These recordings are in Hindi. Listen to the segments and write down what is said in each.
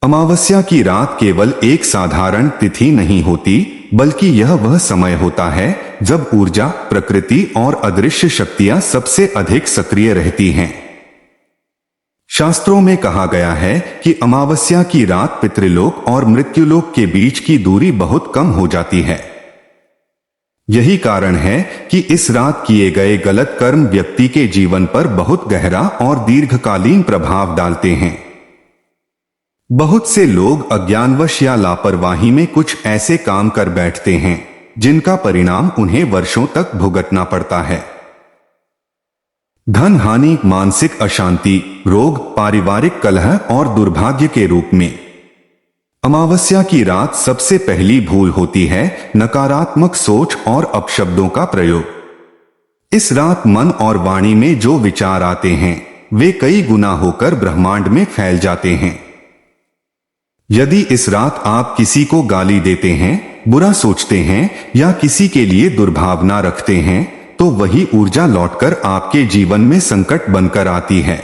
अमावस्या की रात केवल एक साधारण तिथि नहीं होती, बल्कि यह वह समय होता है जब ऊर्जा, प्रकृति और अदृश्य शक्तियां सबसे अधिक सक्रिय रहती हैं। शास्त्रों में कहा गया है कि अमावस्या की रात पितृलोक और मृत्युलोक के बीच की दूरी बहुत कम हो जाती है। यही कारण है कि इस रात किए गए गलत कर्म व्यक्ति के जीवन पर बहुत गहरा और दीर्घकालीन प्रभाव डालते हैं। बहुत से लोग अज्ञानवश या लापरवाही में कुछ ऐसे काम कर बैठते हैं जिनका परिणाम उन्हें वर्षों तक भुगतना पड़ता है। धन हानि, मानसिक अशांति, रोग, पारिवारिक कलह और दुर्भाग्य के रूप में अमावस्या की रात सबसे पहली भूल होती है नकारात्मक सोच और अपशब्दों का प्रयोग। इस रात मन और वाणी में जो विचार आते हैं वे कई गुना होकर ब्रह्मांड में फैल जाते हैं। यदि इस रात आप किसी को गाली देते हैं, बुरा सोचते हैं या किसी के लिए दुर्भावना रखते हैं, तो वही ऊर्जा लौटकर आपके जीवन में संकट बनकर आती है।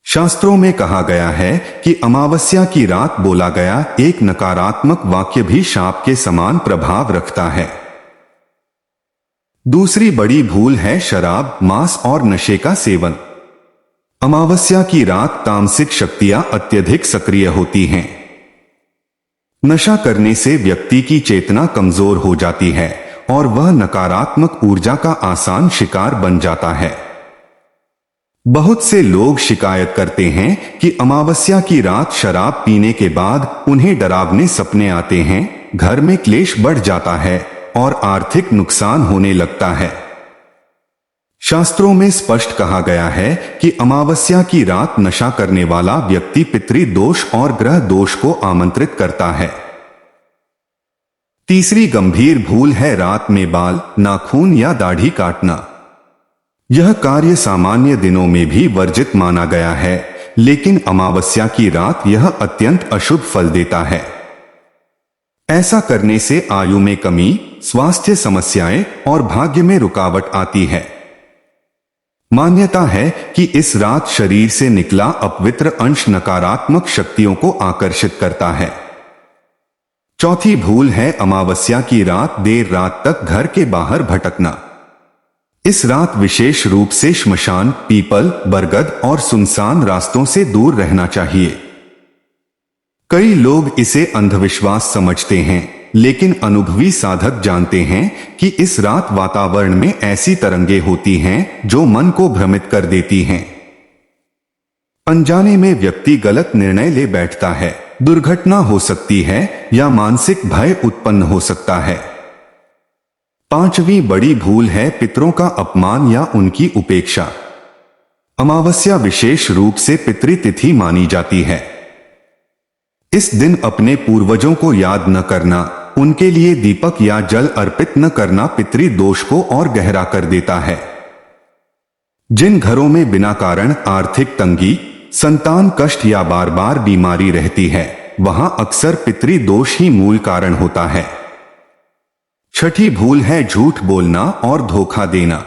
शास्त्रों में कहा गया है कि अमावस्या की रात बोला गया एक नकारात्मक वाक्य भी शाप के समान प्रभाव रखता है। दूसरी बड़ी भूल है शराब, मांस और नशे का सेवन। अमावस्या की रात तामसिक शक्तियां अत्यधिक सक्रिय होती हैं। नशा करने से व्यक्ति की चेतना कमजोर हो जाती है और वह नकारात्मक ऊर्जा का आसान शिकार बन जाता है। बहुत से लोग शिकायत करते हैं कि अमावस्या की रात शराब पीने के बाद उन्हें डरावने सपने आते हैं, घर में क्लेश बढ़ जाता है और आर्थिक नुकसान होने लगता है। शास्त्रों में स्पष्ट कहा गया है कि अमावस्या की रात नशा करने वाला व्यक्ति पितृ दोष और ग्रह दोष को आमंत्रित करता है। तीसरी गंभीर भूल है रात में बाल, नाखून या दाढ़ी काटना। यह कार्य सामान्य दिनों में भी वर्जित माना गया है, लेकिन अमावस्या की रात यह अत्यंत अशुभ फल देता है। ऐसा करने से आयु में कमी, स्वास्थ्य समस्याएं और भाग्य में रुकावट आती है। मान्यता है कि इस रात शरीर से निकला अपवित्र अंश नकारात्मक शक्तियों को आकर्षित करता है। चौथी भूल है अमावस्या की रात देर रात तक घर के बाहर भटकना। इस रात विशेष रूप से श्मशान, पीपल, बरगद और सुनसान रास्तों से दूर रहना चाहिए। कई लोग इसे अंधविश्वास समझते हैं, लेकिन अनुभवी साधक जानते हैं कि इस रात वातावरण में ऐसी तरंगें होती हैं जो मन को भ्रमित कर देती हैं। अनजाने में व्यक्ति गलत निर्णय ले बैठता है, दुर्घटना हो सकती है या मानसिक भय उत्पन्न हो सकता है। पांचवी बड़ी भूल है पितरों का अपमान या उनकी उपेक्षा। अमावस्या विशेष रूप से पितृतिथि मानी जाती है। इस दिन अपने पूर्वजों को याद न करना, उनके लिए दीपक या जल अर्पित न करना पितृ दोष को और गहरा कर देता है। जिन घरों में बिना कारण आर्थिक तंगी, संतान कष्ट या बार बार बीमारी रहती है, वहां अक्सर पितृ दोष ही मूल कारण होता है। छठी भूल है झूठ बोलना और धोखा देना।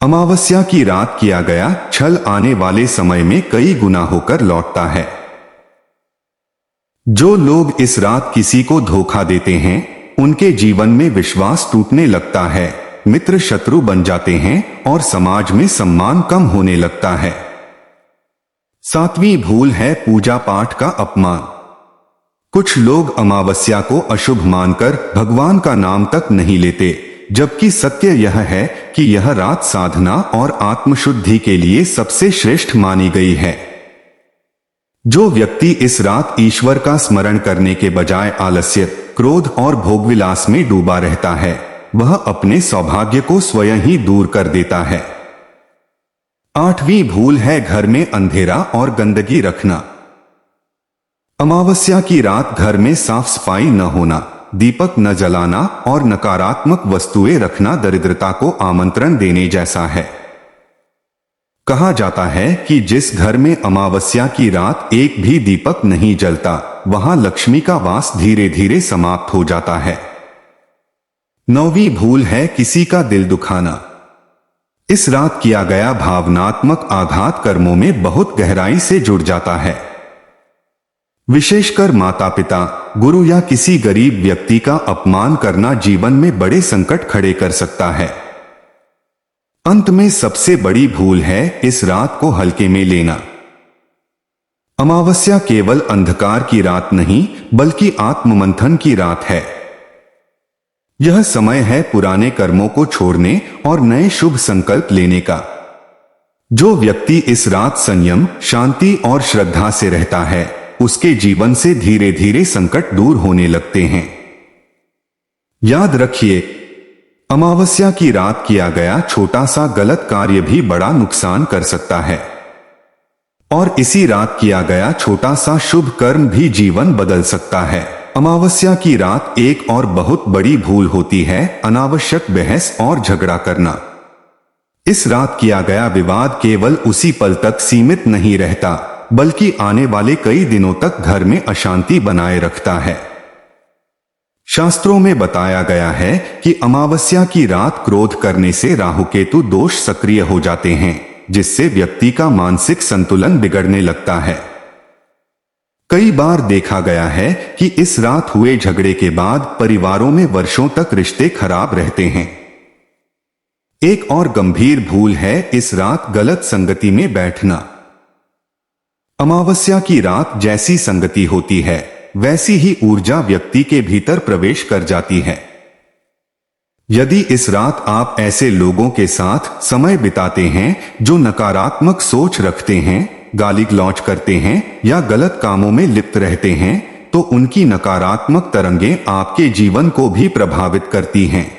अमावस्या की रात किया गया छल आने वाले समय में कई गुना होकर लौटता है। जो लोग इस रात किसी को धोखा देते हैं, उनके जीवन में विश्वास टूटने लगता है, मित्र शत्रु बन जाते हैं और समाज में सम्मान कम होने लगता है। सातवीं भूल है पूजा पाठ का अपमान। कुछ लोग अमावस्या को अशुभ मानकर भगवान का नाम तक नहीं लेते, जबकि सत्य यह है कि यह रात साधना और आत्मशुद्धि के लिए सबसे श्रेष्ठ मानी गई है। जो व्यक्ति इस रात ईश्वर का स्मरण करने के बजाय आलस्य, क्रोध और भोगविलास में डूबा रहता है, वह अपने सौभाग्य को स्वयं ही दूर कर देता है। आठवीं भूल है घर में अंधेरा और गंदगी रखना। अमावस्या की रात घर में साफ सफाई न होना, दीपक न जलाना और नकारात्मक वस्तुएं रखना दरिद्रता को आमंत्रण देने जैसा है। कहा जाता है कि जिस घर में अमावस्या की रात एक भी दीपक नहीं जलता, वहां लक्ष्मी का वास धीरे धीरे समाप्त हो जाता है। नौवीं भूल है किसी का दिल दुखाना। इस रात किया गया भावनात्मक आघात कर्मों में बहुत गहराई से जुड़ जाता है। विशेषकर माता पिता, गुरु या किसी गरीब व्यक्ति का अपमान करना जीवन में बड़े संकट खड़े कर सकता है। अंत में सबसे बड़ी भूल है इस रात को हल्के में लेना। अमावस्या केवल अंधकार की रात नहीं, बल्कि आत्ममंथन की रात है। यह समय है पुराने कर्मों को छोड़ने और नए शुभ संकल्प लेने का। जो व्यक्ति इस रात संयम, शांति और श्रद्धा से रहता है, उसके जीवन से धीरे धीरे संकट दूर होने लगते हैं। याद रखिए, अमावस्या की रात किया गया छोटा सा गलत कार्य भी बड़ा नुकसान कर सकता है, और इसी रात किया गया छोटा सा शुभ कर्म भी जीवन बदल सकता है। अमावस्या की रात एक और बहुत बड़ी भूल होती है, अनावश्यक बहस और झगड़ा करना। इस रात किया गया विवाद केवल उसी पल तक सीमित नहीं रहता, बल्कि आने वाले कई दिनों तक घर में अशांति बनाए रखता है। शास्त्रों में बताया गया है कि अमावस्या की रात क्रोध करने से राहुकेतु दोष सक्रिय हो जाते हैं, जिससे व्यक्ति का मानसिक संतुलन बिगड़ने लगता है। कई बार देखा गया है कि इस रात हुए झगड़े के बाद परिवारों में वर्षों तक रिश्ते खराब रहते हैं। एक और गंभीर भूल है इस रात गलत संगति में बैठना। अमावस्या की रात जैसी संगति होती है, वैसी ही ऊर्जा व्यक्ति के भीतर प्रवेश कर जाती है। यदि इस रात आप ऐसे लोगों के साथ समय बिताते हैं जो नकारात्मक सोच रखते हैं, गाली गलौज करते हैं या गलत कामों में लिप्त रहते हैं, तो उनकी नकारात्मक तरंगें आपके जीवन को भी प्रभावित करती हैं।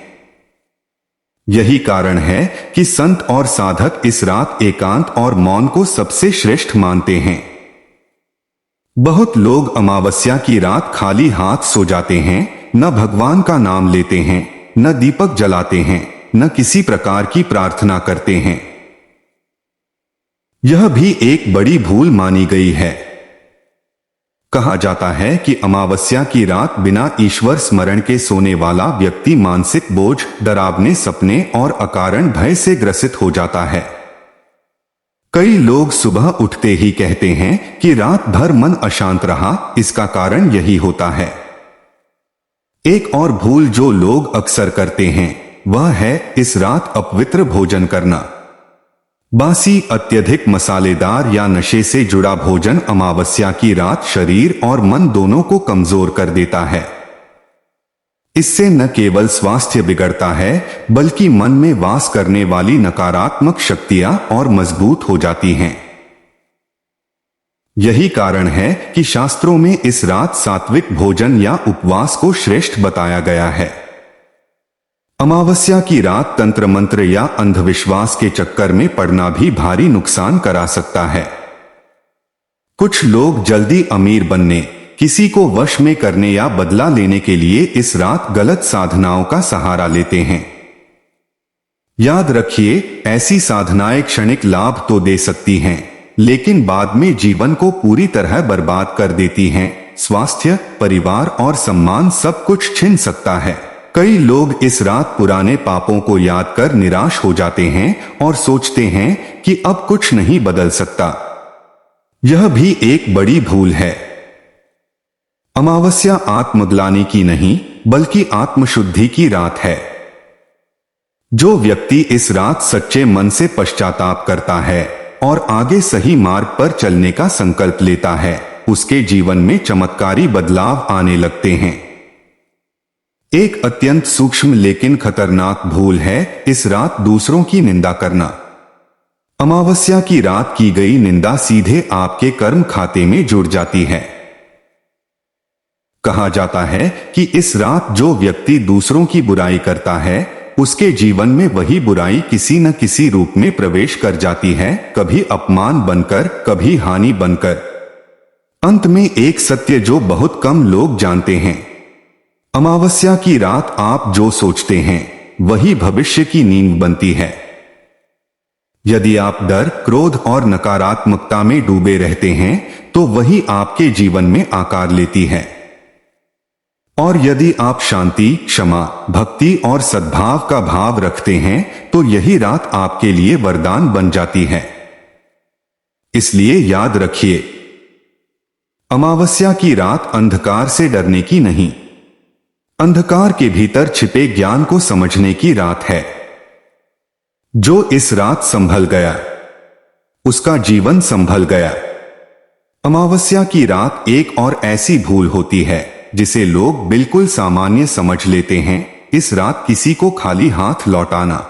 यही कारण है कि संत और साधक इस रात एकांत और मौन को सबसे श्रेष्ठ मानते हैं। बहुत लोग अमावस्या की रात खाली हाथ सो जाते हैं, न भगवान का नाम लेते हैं, न दीपक जलाते हैं, न किसी प्रकार की प्रार्थना करते हैं। यह भी एक बड़ी भूल मानी गई है। कहा जाता है कि अमावस्या की रात बिना ईश्वर स्मरण के सोने वाला व्यक्ति मानसिक बोझ, डरावने सपने और अकारण भय से ग्रसित हो जाता है। कई लोग सुबह उठते ही कहते हैं कि रात भर मन अशांत रहा, इसका कारण यही होता है। एक और भूल जो लोग अक्सर करते हैं, वह है इस रात अपवित्र भोजन करना। बासी, अत्यधिक मसालेदार या नशे से जुड़ा भोजन अमावस्या की रात शरीर और मन दोनों को कमजोर कर देता है। इससे न केवल स्वास्थ्य बिगड़ता है, बल्कि मन में वास करने वाली नकारात्मक शक्तियां और मजबूत हो जाती हैं। यही कारण है कि शास्त्रों में इस रात सात्विक भोजन या उपवास को श्रेष्ठ बताया गया है। अमावस्या की रात तंत्र मंत्र या अंधविश्वास के चक्कर में पड़ना भी भारी नुकसान करा सकता है। कुछ लोग जल्दी अमीर बनने, किसी को वश में करने या बदला लेने के लिए इस रात गलत साधनाओं का सहारा लेते हैं। याद रखिए, ऐसी साधनाएं क्षणिक लाभ तो दे सकती हैं, लेकिन बाद में जीवन को पूरी तरह बर्बाद कर देती हैं। स्वास्थ्य, परिवार और सम्मान सब कुछ छिन सकता है। कई लोग इस रात पुराने पापों को याद कर निराश हो जाते हैं और सोचते हैं कि अब कुछ नहीं बदल सकता। यह भी एक बड़ी भूल है। अमावस्या आत्मग्लानि की नहीं, बल्कि आत्मशुद्धि की रात है। जो व्यक्ति इस रात सच्चे मन से पश्चाताप करता है और आगे सही मार्ग पर चलने का संकल्प लेता है, उसके जीवन में चमत्कारी बदलाव आने लगते हैं। एक अत्यंत सूक्ष्म लेकिन खतरनाक भूल है इस रात दूसरों की निंदा करना। अमावस्या की रात की गई निंदा सीधे आपके कर्म खाते में जुड़ जाती है। कहा जाता है कि इस रात जो व्यक्ति दूसरों की बुराई करता है, उसके जीवन में वही बुराई किसी न किसी रूप में प्रवेश कर जाती है, कभी अपमान बनकर, कभी हानि बनकर। अंत में एक सत्य जो बहुत कम लोग जानते हैं, अमावस्या की रात आप जो सोचते हैं, वही भविष्य की नींव बनती है। यदि आप डर, क्रोध और नकारात्मकता में डूबे रहते हैं, तो वही आपके जीवन में आकार लेती है। और यदि आप शांति, क्षमा, भक्ति और सद्भाव का भाव रखते हैं, तो यही रात आपके लिए वरदान बन जाती है। इसलिए याद रखिए, अमावस्या की रात अंधकार से डरने की नहीं, अंधकार के भीतर छिपे ज्ञान को समझने की रात है। जो इस रात संभल गया उसका जीवन संभल गया। अमावस्या की रात एक और ऐसी भूल होती है जिसे लोग बिल्कुल सामान्य समझ लेते हैं। इस रात किसी को खाली हाथ लौटाना,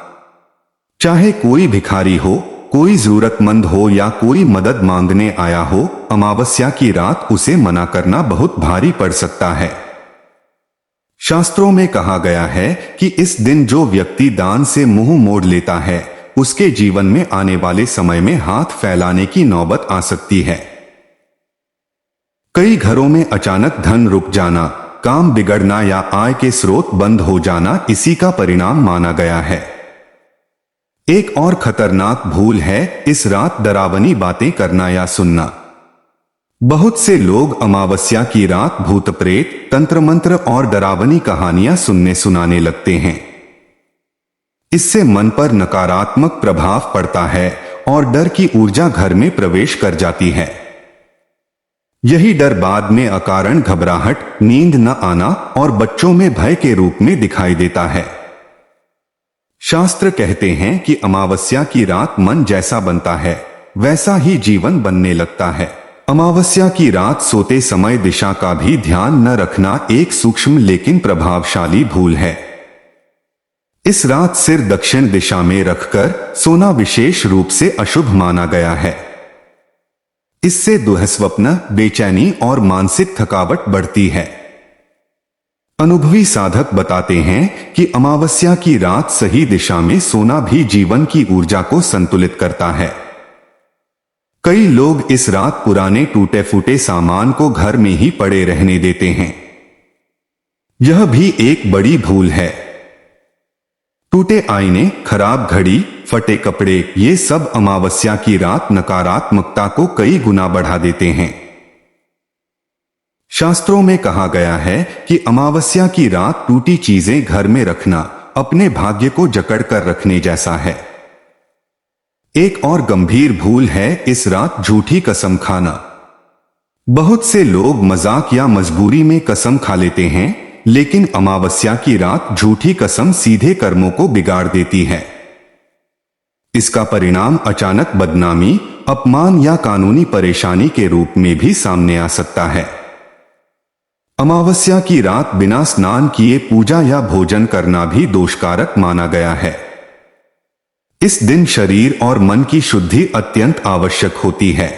चाहे कोई भिखारी हो, कोई जरूरतमंद हो या कोई मदद मांगने आया हो, अमावस्या की रात उसे मना करना बहुत भारी पड़ सकता है। शास्त्रों में कहा गया है कि इस दिन जो व्यक्ति दान से मुंह मोड़ लेता है उसके जीवन में आने वाले समय में हाथ फैलाने की नौबत आ सकती है। कई घरों में अचानक धन रुक जाना, काम बिगड़ना या आय के स्रोत बंद हो जाना इसी का परिणाम माना गया है। एक और खतरनाक भूल है इस रात डरावनी बातें करना या सुनना। बहुत से लोग अमावस्या की रात भूत प्रेत, तंत्र मंत्र और डरावनी कहानियां सुनाने लगते हैं। इससे मन पर नकारात्मक प्रभाव पड़ता है और डर की ऊर्जा घर में प्रवेश कर जाती है। यही डर बाद में अकारण घबराहट, नींद न आना और बच्चों में भय के रूप में दिखाई देता है। शास्त्र कहते हैं कि अमावस्या की रात मन जैसा बनता है वैसा ही जीवन बनने लगता है। अमावस्या की रात सोते समय दिशा का भी ध्यान न रखना एक सूक्ष्म लेकिन प्रभावशाली भूल है। इस रात सिर दक्षिण दिशा में रखकर सोना विशेष रूप से अशुभ माना गया है। इससे दुःस्वप्न, बेचैनी और मानसिक थकावट बढ़ती है। अनुभवी साधक बताते हैं कि अमावस्या की रात सही दिशा में सोना भी जीवन की ऊर्जा को संतुलित करता है। कई लोग इस रात पुराने टूटे फूटे सामान को घर में ही पड़े रहने देते हैं। यह भी एक बड़ी भूल है। टूटे आईने, खराब घड़ी, फटे कपड़े, ये सब अमावस्या की रात नकारात्मकता को कई गुना बढ़ा देते हैं। शास्त्रों में कहा गया है कि अमावस्या की रात टूटी चीजें घर में रखना अपने भाग्य को जकड़ कर रखने जैसा है। एक और गंभीर भूल है इस रात झूठी कसम खाना। बहुत से लोग मजाक या मजबूरी में कसम खा लेते हैं, लेकिन अमावस्या की रात झूठी कसम सीधे कर्मों को बिगाड़ देती है। इसका परिणाम अचानक बदनामी, अपमान या कानूनी परेशानी के रूप में भी सामने आ सकता है। अमावस्या की रात बिना स्नान किए पूजा या भोजन करना भी दोषकारक माना गया है। इस दिन शरीर और मन की शुद्धि अत्यंत आवश्यक होती है।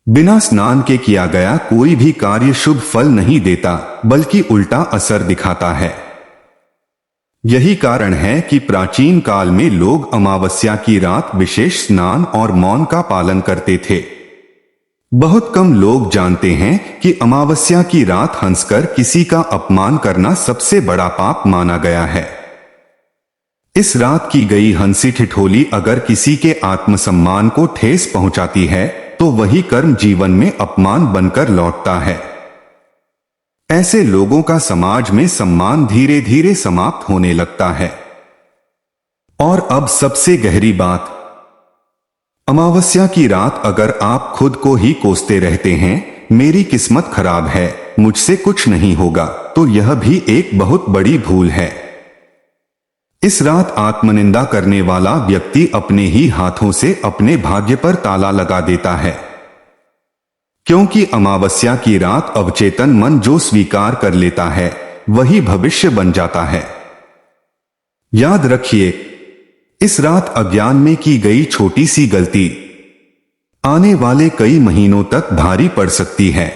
बिना स्नान के किया गया कोई भी कार्य शुभ फल नहीं देता, बल्कि उल्टा असर दिखाता है। यही कारण है कि प्राचीन काल में लोग अमावस्या की रात विशेष स्नान और मौन का पालन करते थे। बहुत कम लोग जानते हैं कि अमावस्या की रात हंसकर किसी का अपमान करना सबसे बड़ा पाप माना गया है। इस रात की गई हंसी ठिठोली अगर किसी के आत्मसम्मान को ठेस पहुंचाती है तो वही कर्म जीवन में अपमान बनकर लौटता है। ऐसे लोगों का समाज में सम्मान धीरे धीरे समाप्त होने लगता है। और अब सबसे गहरी बात, अमावस्या की रात अगर आप खुद को ही कोसते रहते हैं, मेरी किस्मत खराब है, मुझसे कुछ नहीं होगा, तो यह भी एक बहुत बड़ी भूल है। इस रात आत्मनिंदा करने वाला व्यक्ति अपने ही हाथों से अपने भाग्य पर ताला लगा देता है, क्योंकि अमावस्या की रात अवचेतन मन जो स्वीकार कर लेता है वही भविष्य बन जाता है। याद रखिए, इस रात अज्ञान में की गई छोटी सी गलती आने वाले कई महीनों तक भारी पड़ सकती है।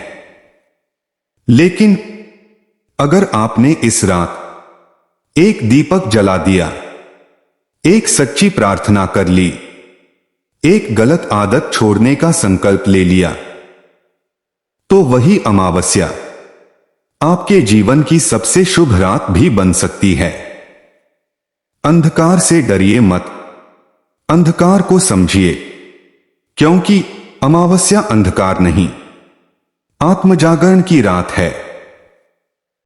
लेकिन अगर आपने इस रात एक दीपक जला दिया, एक सच्ची प्रार्थना कर ली, एक गलत आदत छोड़ने का संकल्प ले लिया, तो वही अमावस्या आपके जीवन की सबसे शुभ रात भी बन सकती है। अंधकार से डरिए मत, अंधकार को समझिए, क्योंकि अमावस्या अंधकार नहीं, आत्मजागरण की रात है।